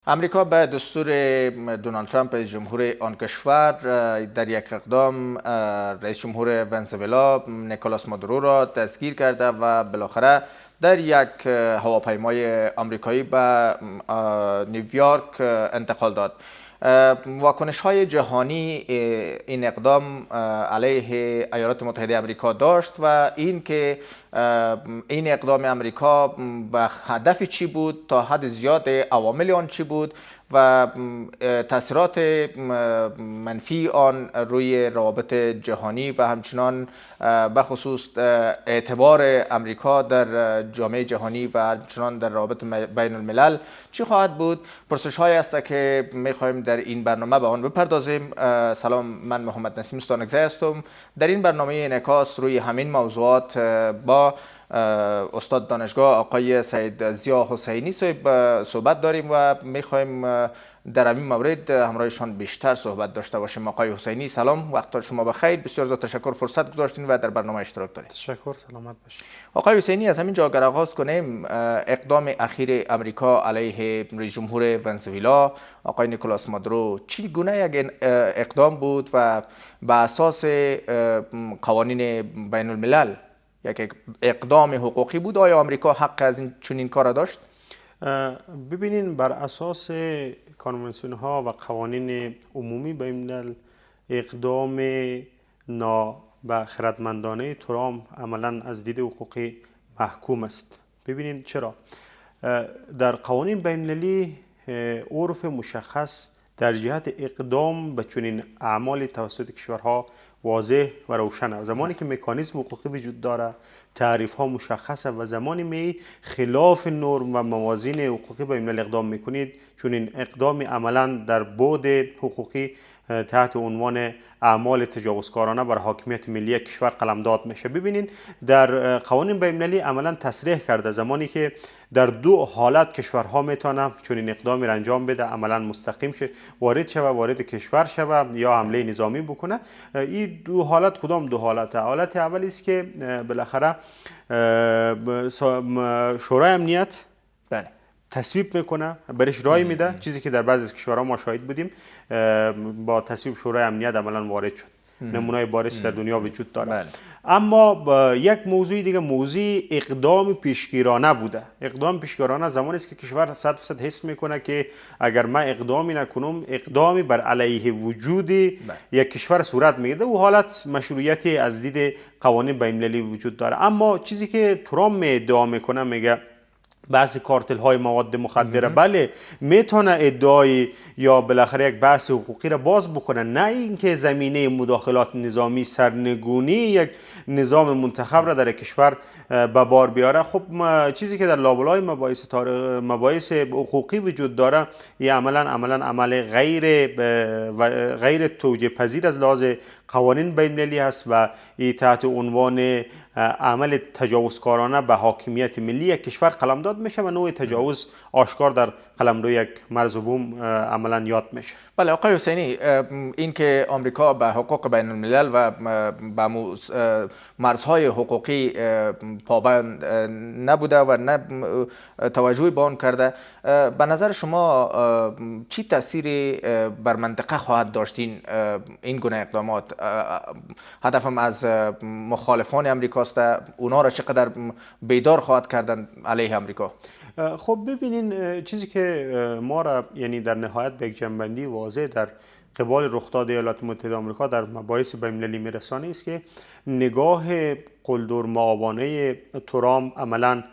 امریکا به دستور دونالد ترامپ رئیس جمهور آن کشور در یک اقدام رئیس جمهور ونزوئلا نیکولاس مادورو را دستگیر کرده و بالاخره در یک هواپیمای آمریکایی به نیویورک انتقال داد. واکنش های جهانی این اقدام علیه ایالات متحده آمریکا داشت و این که این اقدام آمریکا به هدف چی بود، تا حد زیاد عوامل آن چی بود و تاثیرات منفی آن روی روابط جهانی و همچنان به خصوص اعتبار آمریکا در جامعه جهانی و همچنان در روابط بین الملل چی خواهد بود؟ پرسش هایی است که می‌خواهیم در این برنامه به آن بپردازیم. سلام، من محمد نسیم استانکزی هستم. در این برنامه انعکاس روی همین موضوعات با استاد دانشگاه آقای سید ضیا حسینی صحبت داریم و میخوایم در این مورد همراهشان بیشتر صحبت داشته باشیم. آقای حسینی سلام، وقت شما بخیر. بسیار زیاد تشکر فرصت گذاشتین و در برنامه اشتراک دارید. تشکر، سلامت باشید. آقای حسینی، از همین جا اگر آغاز کنیم، اقدام اخیر امریکا علیه رئیس جمهور ونزوئلا آقای نیکولاس مادورو چگونه یک اقدام بود و به اساس قوانین بین الملل یک اقدام حقوقی بود؟ آیا آمریکا حق از این چنین کار داشت؟ ببینین، بر اساس کنوانسیون ها و قوانین عمومی بین الملل اقدام خردمندانه ترامپ عملا از دید حقوقی محکوم است. ببینید چرا؟ در قوانین بین المللی عرف مشخص در جهت اقدام به چنین اعمال توسط کشورها واضح و روشن است. زمانی که مکانیزم حقوقی وجود داره، تعریف ها مشخصه و زمانی می خلاف نرم و موازین حقوقی بین الملل اقدام میکنید، چنین اقدامی عملا در بعد حقوقی تحت عنوان اعمال تجاوزکارانه بر حاکمیت ملی کشور قلمداد میشه. ببینید در قوانین بین المللی عملا تصریح کرده زمانی که در دو حالت کشورها میتونه چنین اقدامی را انجام بده، عملا مستقیم شه، وارد کشور شوه یا حمله نظامی بکنه. این دو حالت کدام دو حالت؟ حالت اولی است که بالاخره شورای امنیت تصویب میکنه، برش رای میده، چیزی که در بعضی از کشورها ما شاهد بودیم با تصویب شورای امنیت عملا وارد شد. نمونه‌های بارش در دنیا وجود داره. اما یک موضوع دیگه، موضوع اقدام پیشگیرانه بوده. اقدام پیشگیرانه زمانی است که کشور 100% حس میکنه که اگر من اقدامی نکنم، اقدامی بر علیه وجود یک کشور صورت میگیره و حالت مشروعیتی از دید قوانین بین المللی وجود داره. اما چیزی که ترامپ ادعا میکنه، میگه بحث کارتل های مواد مخدره، بله میتونه ادعای یا بالاخره یک بحث حقوقی را باز بکنه، نه اینکه زمینه مداخلات نظامی سرنگونی یک نظام منتخب را در کشور به بار بیاره. خب چیزی که در لابلای مباحث حقوقی وجود داره، این عملا عمل غیر توجیه پذیر از لحاظ قوانین بین المللی هست و این تحت عنوان عمل تجاوزکارانه به حاکمیت ملی یک کشور قلمداد میشه و نوع تجاوز آشکار در قلمرو یک مرز و بوم عملا یاد میشه. بله آقای حسینی، این که آمریکا به حقوق بین الملل و به مرزهای حقوقی پابند نبوده و نه توجهی به آن کرده، به نظر شما چی تأثیری بر منطقه خواهد داشت این گونه اقدامات؟ هدفم از مخالفان امریکاست، اونا را چقدر بیدار خواهد کردن علیه امریکا؟ خب ببینین، چیزی که ما را یعنی در نهایت به یک جنبندی واضح در قبال رخداد ایالات متحده آمریکا در مباحث بین المللی میرسانه است که نگاه قلدر معاونانه ترامپ عملا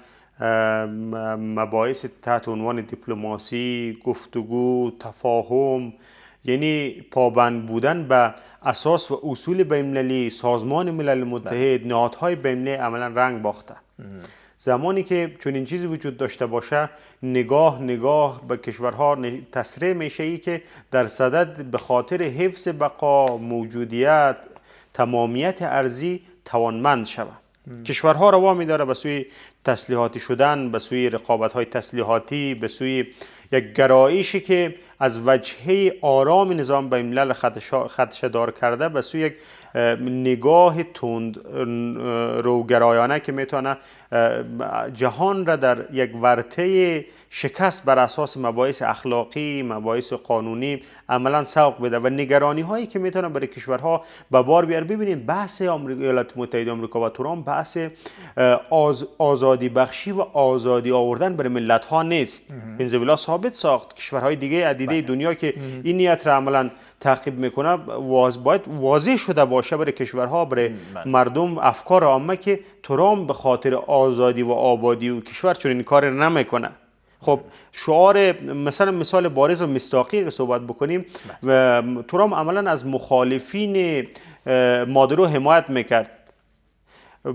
مباحث تحت عنوان دیپلماسی، گفتگو، تفاهم، یعنی پابند بودن به اساس و اصول بین المللی، سازمان ملل متحد، نهادهای بین المللی عملا رنگ باخته. زمانی که چنین چیزی وجود داشته باشه، نگاه به کشورها تسریع میشه ای که در صدد به خاطر حفظ بقا، موجودیت، تمامیت ارضی توانمند شود. کشورها روا می‌داره به سوی تسلیحاتی شدن، به سوی رقابت‌های تسلیحاتی، به سوی یک گرایشی که از وجهه آرام نظام بین الملل خدشه دار کرده به سوی یک نگاه تند روگرایانه که میتونه جهان را در یک ورطه شکست بر اساس مباحث اخلاقی، مباحث قانونی عملا سوق بده و نگرانی هایی که میتونه برای کشورها به بار بیاره. ببینید بحث ایالات متحده آمریکا و ترامپ بحث آزادی بخشی و آزادی آوردن برای ملت ها نیست. ونزوئلا ثابت ساخت، کشورهای دیگه عدیده دنیا که این نیت را عملا تعقیب میکنه باید واضح شده باشه برای کشورها، برای مردم، افکار عامه که ترامپ به خاطر آزادی و آبادی و کشور چون این کار نمیکنه. خب شعار مثال بارز و مصداقی که صحبت بکنیم و ترامپ عملا از مخالفین مادرو حمایت میکرد.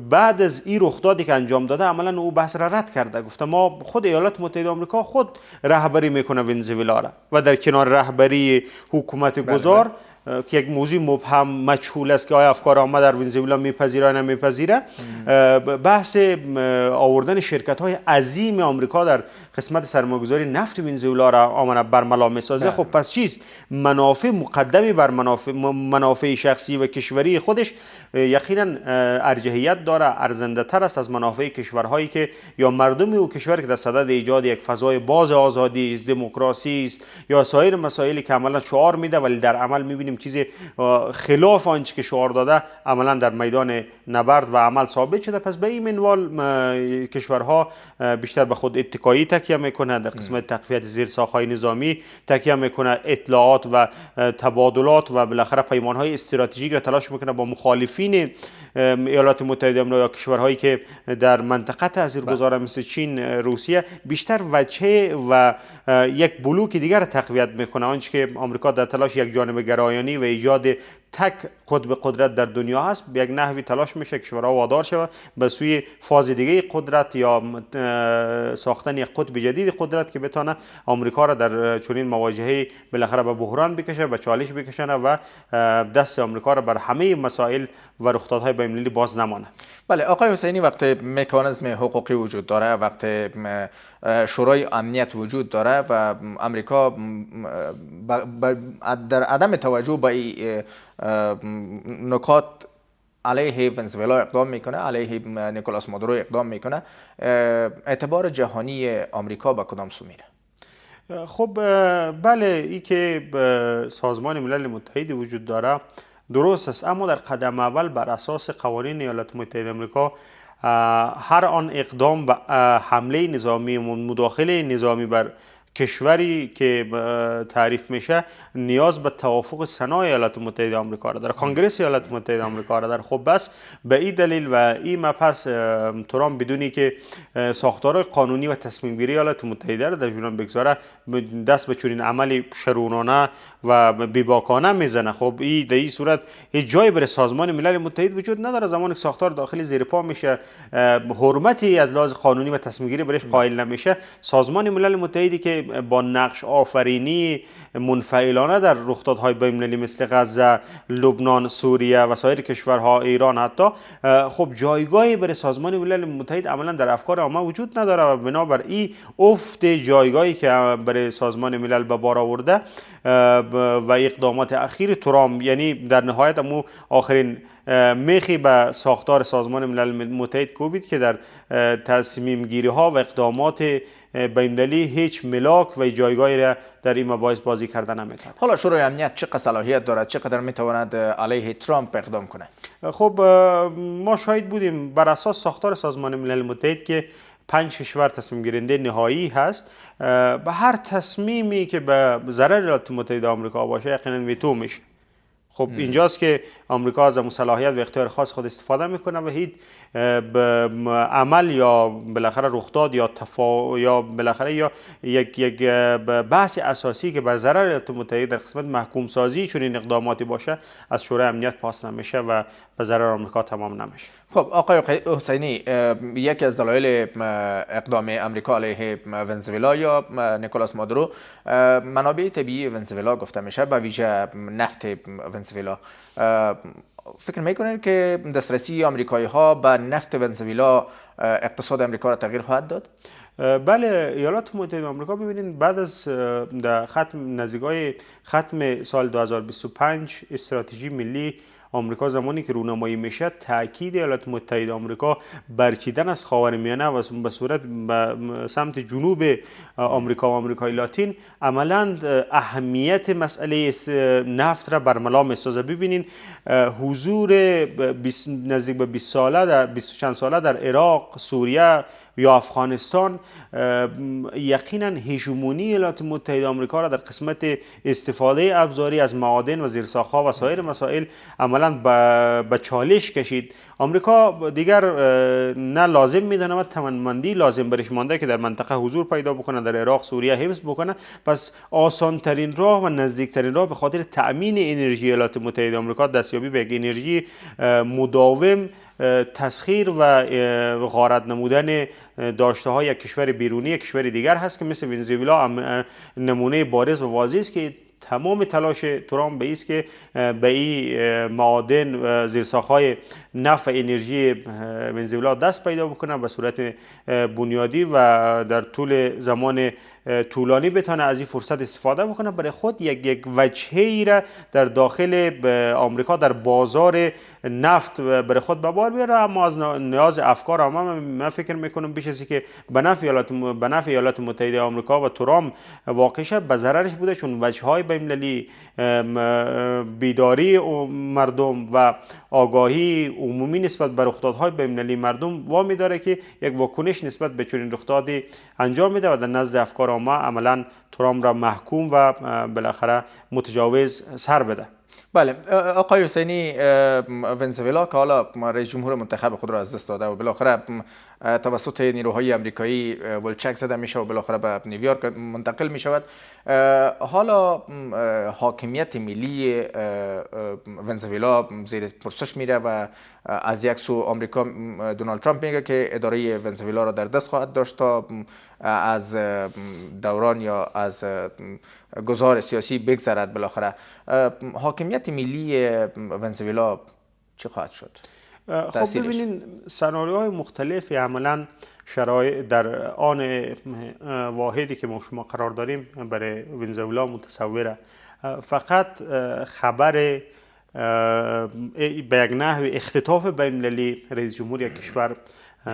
بعد از این رخدادی که انجام داده عملا او بحث را رد کرده، گفته ما خود ایالات متحده آمریکا خود رهبری میکنه ونزوئلا را و در کنار رهبری حکومت گذار که یک موضوع مبهم مجهول است که آیا افکار عامه در ونزوئلا میپذیره یا نمیپذیره، بحث آوردن شرکت های عظیم آمریکا در قسمت سرمایه‌گذاری نفت ونزوئلا را آمنه برملا میسازه. خب پس چیست؟ منافع مقدمی بر منافع شخصی و کشوری خودش یقینا ارجحیت داره، ارزنده تر است از منافع کشورهایی که یا مردم او کشور که در صدد ایجاد یک فضای باز آزادی است، دموکراسی است یا سایر مسائلی که عملا شعار میده ولی در عمل میبینیم چیزی خلاف آنچه که شعار داده عملا در میدان نبرد و عمل ثابت شده. پس به این منوال کشورها بیشتر به خود اتکایی تکیه میکنه، در قسمت تقویت زیرساخت‌های نظامی تکیه میکنه، اطلاعات و تبادلات و بالاخره پیمان‌های استراتژیک را تلاش میکنه با مخالفین ایالات متحده آمریکا یا کشورهایی که در منطقه تاثیرگذار مثل چین، روسیه بیشتر وجهه و یک بلوک دیگر را تقویت میکنه، آنچه که آمریکا در تلاش یک جانبه گرایانی و ایجاد تک قطب قدرت در دنیا هست به یک نحوی تلاش میشه کشورها وادار شود به سوی فاز دیگه قدرت یا ساختن یک قطب جدید قدرت که بتونه آمریکا را در چنین مواجهه بالاخره به بحران بکشه، به چالش بکشونه و دست آمریکا را بر همه مسائل و رخدادهای بین‌المللی باز نمانه. بله آقای حسینی، وقتی مکانیزم حقوقی وجود داره، وقتی شورای امنیت وجود داره و امریکا در عدم توجه به نکات علیه ونزوئلا اقدام میکنه، علیه نیکولاس مادورو اقدام میکنه، اعتبار جهانی آمریکا به کدام سو میره؟ خب بله، این که سازمان ملل متحد وجود داره درست است، اما در قدم اول بر اساس قوانین ایالات متحده آمریکا هر آن اقدام و حمله نظامی مداخله نظامی بر کشوری که تعریف میشه نیاز به توافق سنا ایالات متحده آمریکا را در کنگره ایالات متحده آمریکا را در. خب بس به این دلیل و این مبحث ترامپ بدونی که ساختار قانونی و تصمیم گیری ایالات متحده را در جنان بگذاره دست به چنین عملی شرورانه و بیباکانه میزنه. خب این در این صورت هیچ جایی برای سازمان ملل متحد وجود نداره. زمانی که ساختار داخلی زیر پا میشه، حرمتی از لحاظ قانونی و تصمیم گیری برایش قائل نمیشه، سازمان ملل متحدی که با نقش آفرینی منفعلانه در رخدادهای بین‌المللی مثل غزه، لبنان، سوریه و سایر کشورها، ایران حتی، خب جایگاهی برای سازمان ملل متحد عملا در افکار عامه وجود نداره و بنابر این افت جایگاهی که برای سازمان ملل به بار آورده و اقدامات اخیر ترامپ، یعنی در نهایت امو آخرین میخی به ساختار سازمان ملل متحد کوبید که در تصمیم گیری ها و اقدامات بین‌المللی هیچ ملاک و جایگاهی را در این مباحث بازی کردن نمی‌کند. حالا شورای امنیت چقدر صلاحیت دارد، چقدر میتواند علیه ترامپ اقدام کنه؟ خب ما شاهد بودیم بر اساس ساختار سازمان ملل متحد که 5 کشور تصمیم گیرنده نهایی هست، به هر تصمیمی که به ضرر ایالات متحده آمریکا باشه یقینا ویتو میشه. خب اینجاست که آمریکا از صلاحیت و اختیار خاص خود استفاده میکنه و هیچ عمل یا بالاخره رخداد یا بالاخره یا یک بحث اساسی که بر ضرر ایالات متحده در قسمت محکوم سازی چون این اقداماتی باشه از شورای امنیت پاس نمیشه و به ضرر آمریکا تمام نمیشه. خب آقای حسینی، یکی از دلایل اقدام امریکا علیه ونزوئلا یا نیکولاس مادورو منابع طبیعی ونزوئلا گفته میشه، به ویژه نفت ونزوئلا. فکر میکنین که دسترسی آمریکایی ها به نفت ونزوئلا اقتصاد آمریکا را تغییر خواهد داد؟ بله، ایالات متحده آمریکا ببینید بعد از نزدیکای ختم سال 2025 استراتژی ملی آمریکا زمانی که رونمایی میشه تاکید ایالات متحده آمریکا برچیدن از خاورمیانه و به صورت سمت جنوب آمریکا و آمریکای لاتین عملاً اهمیت مسئله نفت را برملا میسازه. ببینین حضور نزدیک به 20 ساله در 20 چند ساله در عراق، سوریه یا افغانستان یقینا هژمونی ایالات متحده آمریکا را در قسمت استفاده ابزاری از معادن و زیرساخت‌ها و سایر مسائل عملاً به چالش کشید. آمریکا دیگر نه لازم میدونه و توانمندی لازم برش مانده که در منطقه حضور پیدا بکنه، در عراق، سوریه حفظ بکنه. پس آسان ترین راه و نزدیک ترین راه به خاطر تأمین انرژی ایالات متحده آمریکا دستیابی به یک انرژی مداوم، تسخیر و غارت نمودن داشته های یک کشور بیرونی یک کشور دیگر هست که مثل ونزوئلا نمونه بارز و واضح است که تمام تلاش ترامپ به است که به این معادن و زیرساخت‌های نفت و انرژی ونزوئلا دست پیدا بکنه به صورت بنیادی و در طول زمان طولانی بتونه از این فرصت استفاده بکنه برای خود یک وجهه‌ای را در داخل آمریکا در بازار نفت برای خود به بار بیاره. اما از نیاز افکار عامه من فکر میکنم بیش از که به نفع ایالات متحده آمریکا و ترامپ واقع شد به ضررش بوده، چون وجه‌های بین‌المللی، بیداری مردم و آگاهی عمومی نسبت به رخدادهای بین‌المللی مردم وامی داره که یک واکنش نسبت به چنین رخدادی انجام میده و در نزد افکار عامه عملا ترامپ را محکوم و بالاخره متجاوز سر بده. بله آقای حسینی، ونزوئلا که حالا رئیس جمهور منتخب خود را از دست داده و بالاخره توسط نیروهای آمریکایی ولچک زده میشه و بالاخره به نیویورک منتقل می شود، حالا حاکمیت ملی ونزوئلا زیر پرسش میره و از یک سو آمریکا دونالد ترامپ میگه که اداره ونزوئلا را در دست خواهد داشت تا از دوران یا از گذار سیاسی بگذرد. بالاخره حاکمیت ملی ونزوئلا چی خواهد شد؟ خب ببینین سناریوهای مختلفی عملا شرایط در آن واحدی که ما شما قرار داریم برای ونزوئلا متصوره. فقط خبر به یک نحو اختطاف بین‌المللی رئیس جمهور یک کشور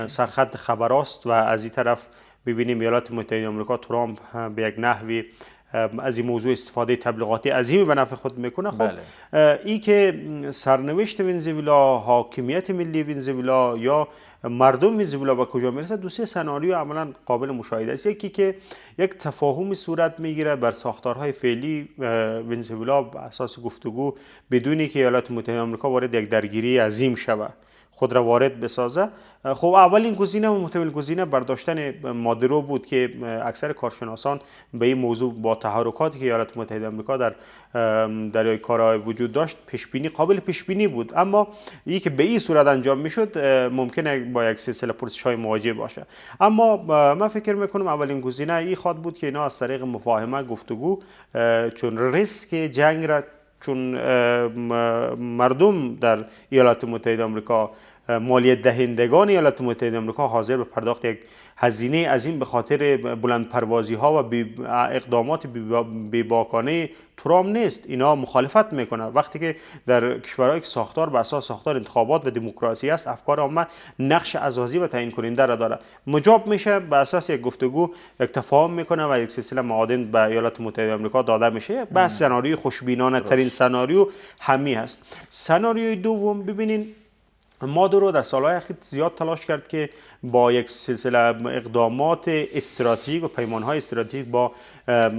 سرخط خبر است و از این طرف ببینیم ایالات متحده آمریکا ترامپ به یک نحوی از این موضوع استفاده تبلیغاتی عظیمی به نفع خود میکنه. خب این که سرنوشت ونزوئلا، حاکمیت ملی ونزوئلا یا مردم ونزوئلا به کجا میرسه، دو سه سناریو عملا قابل مشاهده است. یکی که یک تفاهمی صورت میگیره بر ساختارهای فعلی ونزوئلا بر اساس گفتگو بدونی که ایالات متحده آمریکا وارد یک درگیری عظیم شود، خود را وارد بسازه. خب اولین گزینه و محتمل گزینه برداشتن مادورو بود که اکثر کارشناسان به این موضوع با تحرکاتی که ایالات متحده آمریکا در دریای کارائیب وجود داشت قابل پیش بینی بود. اما این که به این صورت انجام میشد ممکنه با یک سلسله پرسش‌های مواجه باشه. اما من فکر میکنم اولین گزینه این خواهد بود که اینا از طریق مفاهمه، گفتگو، چون ریسک جنگ را چون مردم در ایالات متحده آمریکا، مالیات دهندگان ایالات متحده آمریکا حاضر به پرداخت یک هزینه عظیم به خاطر بلند پروازی ها و اقدامات بیباکانه ترامپ نیست. اینا مخالفت میکنه. وقتی که در کشورهایی که ساختار به اساس ساختار انتخابات و دموکراسی است، افکار عامه نقش اساسی و تعیین کننده را داره. مجاب میشه به اساس یک گفتگو یک تفاهم میکنه و یک سلسله معادن به ایالات متحده آمریکا داده میشه. بس سناریوی خوشبینانه ترین سناریو همی است. سناریوی دوم ببینین، مادورو در سالهای اخیر زیاد تلاش کرد که با یک سلسله اقدامات استراتژیک و پیمانهای استراتژیک با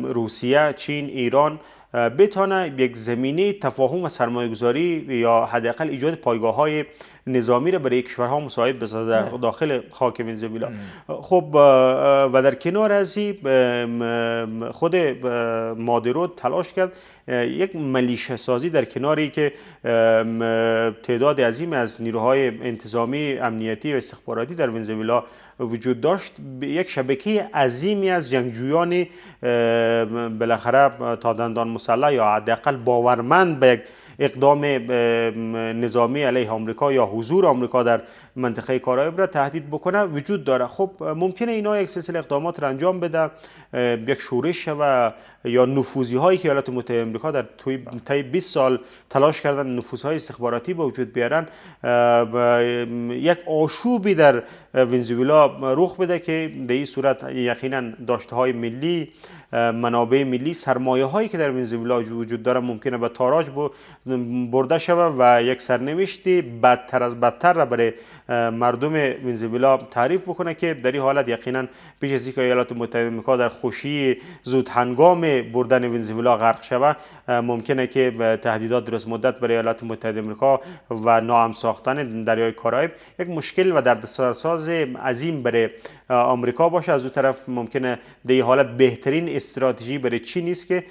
روسیه، چین، ایران بتونه یک زمینه تفاهم و سرمایه‌گذاری یا حداقل ایجاد پایگاه‌های نظامی را برای کشورها مساعد بسازه داخل خاک ونزوئلا. خب و در کنار از این خود مادورو تلاش کرد یک ملیشه سازی در کناری که تعداد عظیم از نیروهای انتظامی، امنیتی و استخباراتی در ونزوئلا وجود داشت، یک شبکه عظیمی از جنگجویان بالاخره تا دندان مسلح یا حداقل باورمند به یک اقدام نظامی علیه آمریکا یا حضور آمریکا در منطقه کارائیب را تهدید بکنه وجود داره. خب ممکنه اینا یک سلسله اقدامات را انجام بده، یک شورش و یا نفوذی هایی که ایالات متحده آمریکا در طی 20 سال تلاش کردن نفوذهای استخباراتی به وجود بیارن، یک آشوبی در ونزوئلا رخ بده که در این صورت یقینا داشته های ملی، منابع ملی، سرمایه هایی که در ونزوئلا وجود داره ممکنه به تاراج برده شود و یک سرنوشتی بدتر از بدتر را برای مردم ونزوئلا تعریف بکنه که در این حالت یقینا پیش از اینکه ایالات متحده آمریکا در خوشی زود هنگام بردن ونزوئلا غرق شود، ممکنه که تهدیدات دراز مدت برای ایالات متحده آمریکا و ناامن ساختن دریای کارائیب یک مشکل و دردسرساز عظیم برای آمریکا باشه. از اون طرف ممکنه در این حالت بهترین استراتژی برای چین است که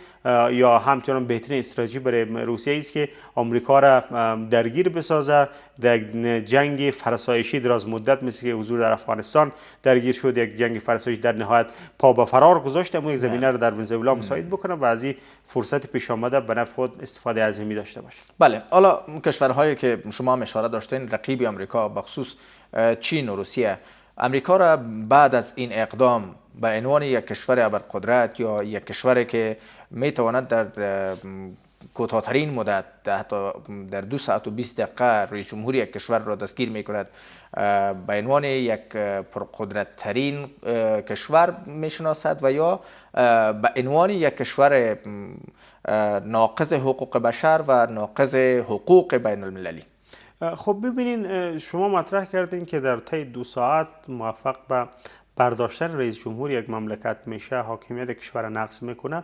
یا همچنان بهترین استراتژی برای روسیه است که آمریکا را درگیر بسازه در جنگ فرسایشی دراز مدت، مثل که حضور در افغانستان درگیر شد، یک جنگ فرسایشی در نهایت پا به فرار گذاشت، اما یک زمینه را در ونزوئلا مساعد بکنه و از این فرصت پیش آمده به نفع خود استفاده عظیمی داشته باشه. بله، حالا کشورهایی که شما هم اشاره داشتین رقیب آمریکا بخصوص چین و روسیه، آمریکا را بعد از این اقدام به عنوان یک کشور ابرقدرت یا یک کشوری که میتواند در کوتاه‌ترین مدت حتی در 2 ساعت و 20 دقیقه رئیس جمهوری یک کشور را دستگیر میکند، به عنوان یک پرقدرت ترین کشور میشناسد و یا به عنوان یک کشور ناقض حقوق بشر و ناقض حقوق بین المللی؟ خب ببینین، شما مطرح کردین که در طی 2 ساعت موفق به برداشتن رئیس جمهور یک مملکت میشه، حاکمیت کشور نقض میکنه.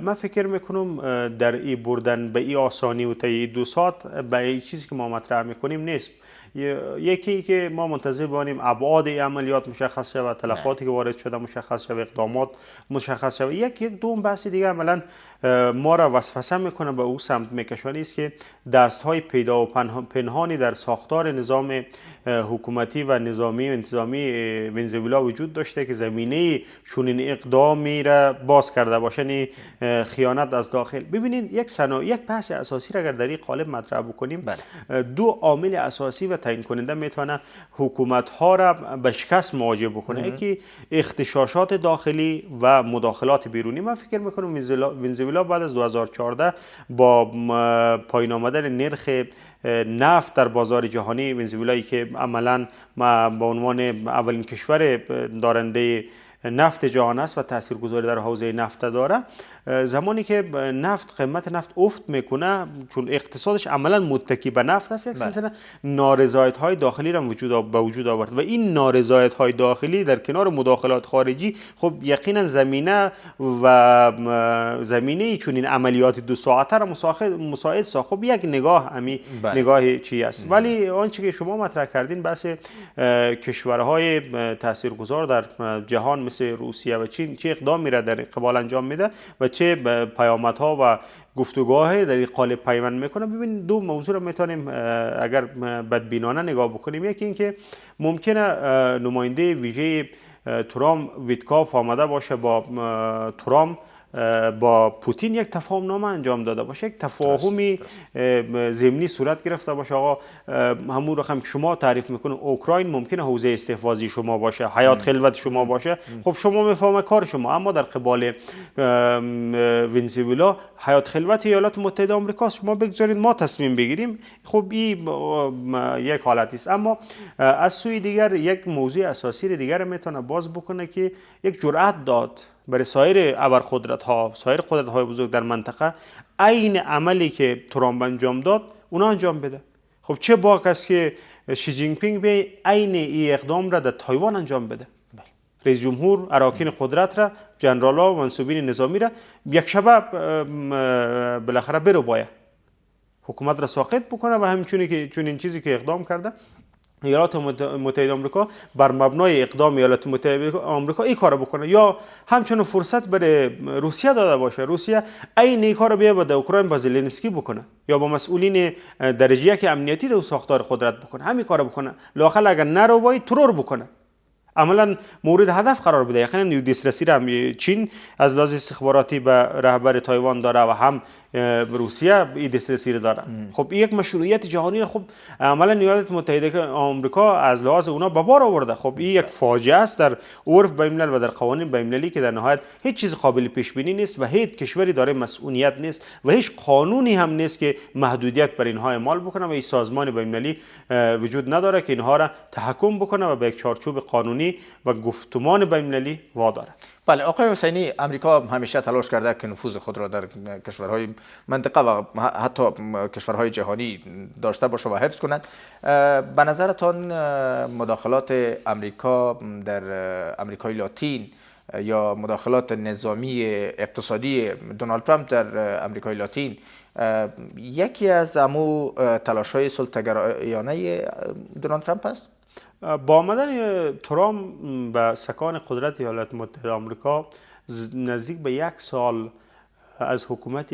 من فکر میکنم در این بردن به این آسانی و طی 2 ساعت به این چیزی که ما مطرح میکنیم نیست. یکی که ما منتظر باشیم ابعاد عملیات مشخص شود، تلفاتی که وارد شده مشخص شود، اقدامات مشخص شود. یک دوم بحث دیگه عملا ما را وسوسه میکنه به او سمت میکشانی است که دستهای پیدا و پنهانی در ساختار نظام حکومتی و نظامی و انتظامی ونزوئلا وجود داشته که زمینه چنین اقدامی را باز کرده باشن، خیانت از داخل. ببینید یک بحث اساسی را اگر در این قالب مطرح بکنیم، 2 عامل اساسی و تعیین کننده میتونه حکومت ها را به شکست مواجه بکنه. یکی اغتشاشات داخلی و مداخلات بیرونی. من فکر میکنم ونزوئلا بعد از 2014 با پایین آمدن نرخ نفت در بازار جهانی، ونزوئلایی که عملاً به عنوان اولین کشور دارنده نفت جهان است و تاثیرگذاری در حوزه نفت داره، زمانی که نفت قیمت نفت افت میکنه، چون اقتصادش عملا متکی به نفت است، یک سلسله نارضایت‌های داخلی را به وجود آورد و این نارضایت‌های داخلی در کنار مداخلات خارجی خب یقینا زمینه چون این عملیات 2 ساعته را مساعد ساخت. خب یک نگاه چی است. ولی آنچه که شما مطرح کردین بحث کشورهای تاثیرگذار در جهان مثل روسیه و چین چه اقدامی را در قبال انجام میده و چه پیامدها و گفتگوهای در این قالب پیوند میکنه. ببین، 2 موضوع رو میتونیم اگر بدبینانه نگاه بکنیم. یکی اینکه ممکنه نماینده ویژه ترام ویتکاف آمده باشه با ترام با پوتین یک تفاهم نامه انجام داده باشه، یک تفاهمی ضمنی صورت گرفته باشه. آقا همون رقم که شما تعریف میکنه اوکراین ممکنه حوزه استحفاظی شما باشه، حیات خلوت شما باشه، خب شما میفهمه کار شما، اما در قبال ونزوئلا حیات خلوت ایالات متحده آمریکا شما بگذارید ما تصمیم بگیریم. خب این یک حالتی است. اما از سوی دیگر یک موضوع اساسی دیگر میتونه باز بکنه که یک جرأت داد برای سایر ابرقدرت‌ها، سایر قدرت‌های بزرگ در منطقه عین عملی که ترامپ انجام داد اونا انجام بده. خب چه باک است که شی جین پینگ به عین این اقدام را در تایوان انجام بده. رئیس جمهور اراکین قدرت را، ژنرال‌ها و منصوبین نظامی را یک شبه بالاخره برو باید حکومت را ساقط بکنه و همچنین که چون این چیزی که اقدام کرده ایالات متحده آمریکا بر مبنای اقدام ایالات متحده آمریکا این کارو بکنه، یا همچنین فرصت برای روسیه داده باشه روسیه این کارو بیا به اوکراین با زلنسکی بکنه یا با مسئولین درجه یک امنیتی در ساختار قدرت بکنه، همین کارو بکنه. لااقل اگر نرو وای ترور بکنه. عملا مورد هدف قرار بده. یقینا دسترسی را هم چین از لحاظ استخباراتی به رهبر تایوان داره و هم روسیه این دسترسی را داره. خب یک مشروعیت جهانی را خب عملا ایالات متحده آمریکا از لحاظ اونا به بار آورده. خب این یک فاجعه است در عرف بین‌الملل و در قوانین بین‌المللی که در نهایت هیچ چیز قابل پیش بینی نیست و هیچ کشوری داره مسئولیت نیست و هیچ قانونی هم نیست که محدودیت بر اینها اعمال بکنه و این سازمان بین‌المللی وجود نداره که اینها را تحکم بکنه و به یک چارچوب قانونی و گفتمان بین‌المللی واداره. بله آقای حسینی، امریکا همیشه تلاش کرده که نفوذ خود را در کشورهای منطقه و حتی کشورهای جهانی داشته باشه و حفظ کند. به نظرتان مداخلات امریکا در امریکای لاتین یا مداخلات نظامی اقتصادی دونالد ترامپ در امریکای لاتین یکی از امو تلاش‌های صلح‌طلبانه دونالد ترامپ است؟ با آمدن ترامپ به سکان قدرت ایالات متحده آمریکا نزدیک به 1 سال از حکومت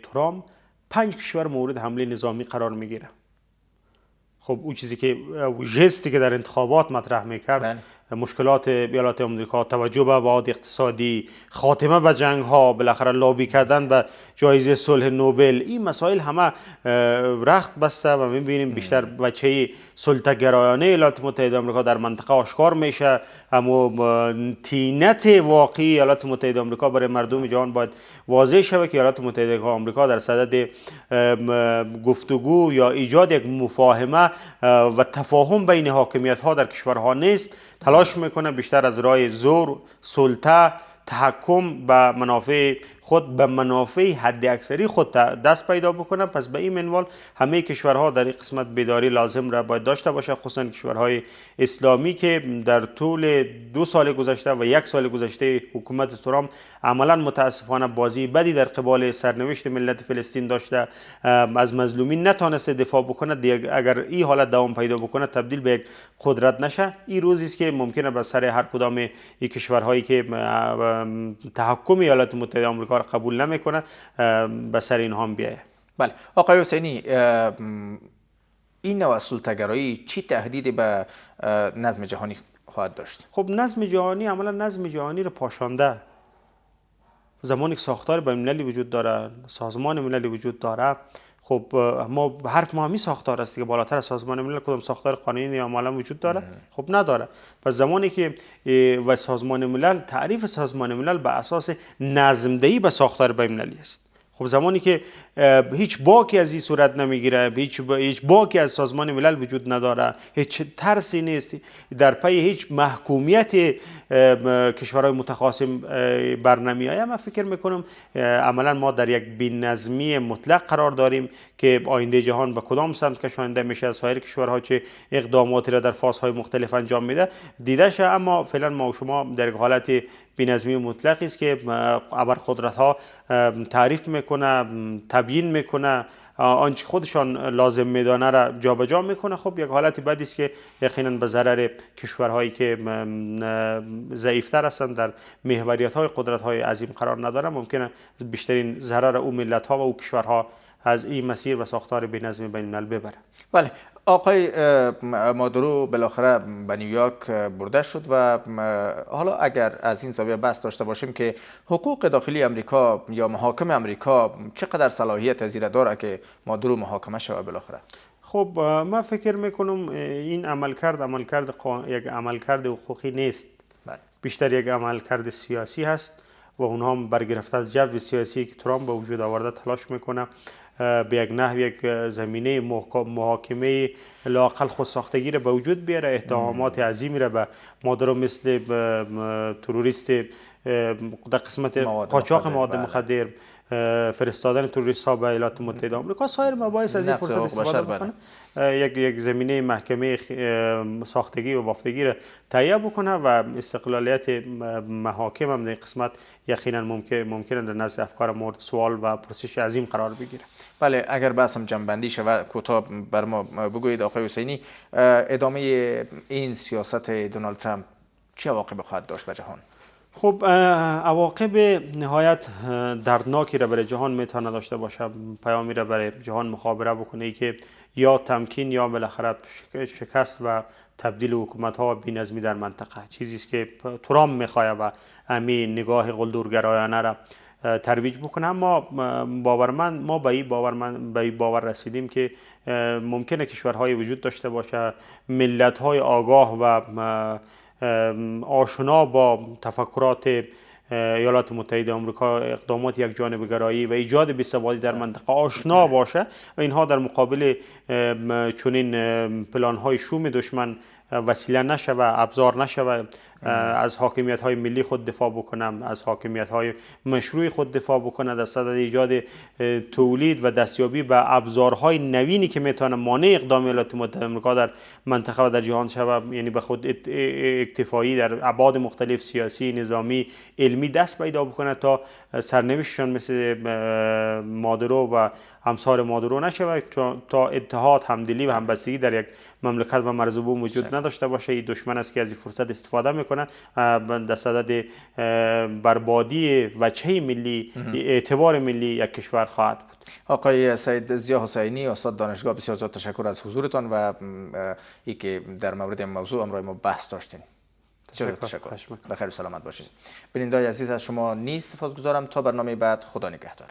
ترامپ 5 کشور مورد حمله نظامی قرار میگیره. خب اون چیزی که ژستی که در انتخابات مطرح میکرد، مشکلات ایالات آمریکا، توجه به ابعاد اقتصادی، خاتمه به جنگ ها، بالاخره لابی کردن به جایزه صلح نوبل، این مسائل همه رخت بسته و میبینیم بیشتر بچه سلطه‌گرایانه ایالات متحده آمریکا در منطقه آشکار میشه. اما تینت واقعی ایالات متحده آمریکا برای مردم جهان باید واضح شود که ایالات متحده آمریکا در صدد گفتگو یا ایجاد یک مفاهمه و تفاهم بین حاکمیت ها در کشورها نیست. تلاش میکنه بیشتر از راه زور، سلطه، تحکم به منافع خود، به منافع حد اکثری خود دست پیدا بکنه. پس به این منوال همه کشورها در این قسمت بیداری لازم را باید داشته باشه، خصوصا کشورهای اسلامی که در طول 2 سال گذشته و 1 سال گذشته حکومت ترامپ عملا متاسفانه بازی بدی در قبال سرنوشت ملت فلسطین داشته، از مظلومین نتونسته دفاع بکنه. اگر این حالت دوام پیدا بکنه تبدیل به یک قدرت نشه، این روزی است که ممکنه به سر هر کدام این کشورهایی که تحکم ایالات متحده آمریکا را قبول نمیکنه به سر اینها هم بیایه. بله آقای حسینی، این نوع سلطه‌گرایی چی تهدیدی به نظم جهانی خواهد داشت؟ خب نظم جهانی عملا نظم جهانی را پاشانده. زمانی که ساختار بین‌المللی وجود داره، سازمان مللی وجود داره، خب ما حرف ما همین ساختار است که بالاتر از سازمان ملل کدام ساختار قانونی عملا وجود داره؟ خب نداره. پس زمانی که و سازمان ملل، تعریف سازمان ملل به اساس نظم‌دهی به ساختار بین‌المللی است. خب زمانی که هیچ باکی از این صورت نمیگیره، هیچ باکی از سازمان ملل وجود نداره، هیچ ترسی نیست، در پی هیچ محکومیت کشورهای متخاصم بر نمیآید، من فکر میکنم عملا ما در یک بی‌نظمی مطلق قرار داریم که آینده جهان به کدام سمت کشانده میشه، از سایر کشورها چه اقداماتی را در فازهای مختلف انجام میده دیده شه. اما فعلا ما و شما در یک حالت بی‌نظمی مطلقی است که ابرقدرت ها تعریف میکنه، تبیین میکنه، آنچه خودشان لازم میدانه را جابجا میکنه. خب یک حالتی بدی است که یقینا به ضرر کشورهایی که ضعیفتر هستند، در محوریت های قدرت های عظیم قرار نداره، ممکنه بیشترین ضرر او ملت ها و او کشورها از این مسیر و ساختار بی‌نظمی بین الملل ببره. بله آقای مادورو بالاخره به نیویورک برده شد و حالا اگر از این زاویه بحث داشته باشیم که حقوق داخلی امریکا یا محاکم امریکا چقدر صلاحیت زیر داره که مادورو محاکمه شود بالاخره؟ خب من فکر میکنم این یک عملکرد حقوقی نیست، بیشتر یک عملکرد سیاسی هست و اونها هم برگرفته از جو سیاسی که ترامپ به وجود آورده تلاش میکنه به یک نحو یک زمینه محاکمه لااقل خودساختگی را به وجود بیاره، اتهامات عظیمی را به مادورو مثل تروریست در قسمت قاچاق مواد مخدر، فرستادن تروریست ها به ایالات متحده آمریکا، سایر مباحث از این فرصت استفاده بکنه، یک زمینه محکمه ساختگی و بافتگی را تهیه بکنه و استقلالیت محاکم هم در قسمت یقینا ممکنه در نزد افکار مورد سوال و پرسش عظیم قرار بگیره. بله اگر بحثم جنبندی شود کوتاه بر ما بگویید آقای حسینی، ادامه این سیاست دونالد ترامپ چه عواقب خواهد داشت به جهان؟ خب عواقب نهایت دردناکی را برای جهان میتونه داشته باشه، پیامی را برای جهان مخابره بکنه که یا تمکین یا بالاخره شکست و تبدیل حکومت ها و بی‌نظمی در منطقه، چیزی است که ترامپ میخواد و همین نگاه قلدرگرایانه را ترویج بکنه. اما ما به این باور رسیدیم که ممکنه کشورهای وجود داشته باشه، ملت‌های آگاه و آشنا با تفکرات ایالات متحده آمریکا، اقدامات یک جانبه‌گرایی و ایجاد بی‌ثباتی در منطقه آشنا باشه و اینها در مقابل چنین پلان‌های شوم دشمن وسیله نشه و ابزار نشه و از حاکمیت‌های ملی خود دفاع بکنم، از حاکمیت‌های مشروع خود دفاع بکنه در صدد ایجاد تولید و دستیابی به ابزارهای نوینی که میتونه مانع اقدام ایالات متحده آمریکا در منطقه و در جهان شود، یعنی به خود اکتفایی در ابعاد مختلف سیاسی، نظامی، علمی دست پیدا بکنه تا سرنوشتشان مثل مادرو و امثال مادرو نشه و تا اتحاد، همدلی و همبستگی در یک مملکت و مرزبون وجود نداشته باشه. این دشمن است که از این فرصت استفاده میکنه در صدد بربادی وجهه ملی، اعتبار ملی یک کشور خواهد بود. آقای سید ضیا حسینی، استاد دانشگاه، بسیار زیاد تشکر از حضورتان و ای که در مورد این موضوع امروز ما بحث داشتین. تشکر. بخیر و سلامت باشید. بینندگان عزیز، از شما نیز سپاسگزارم. تا برنامه بعد، خدا نگهدار.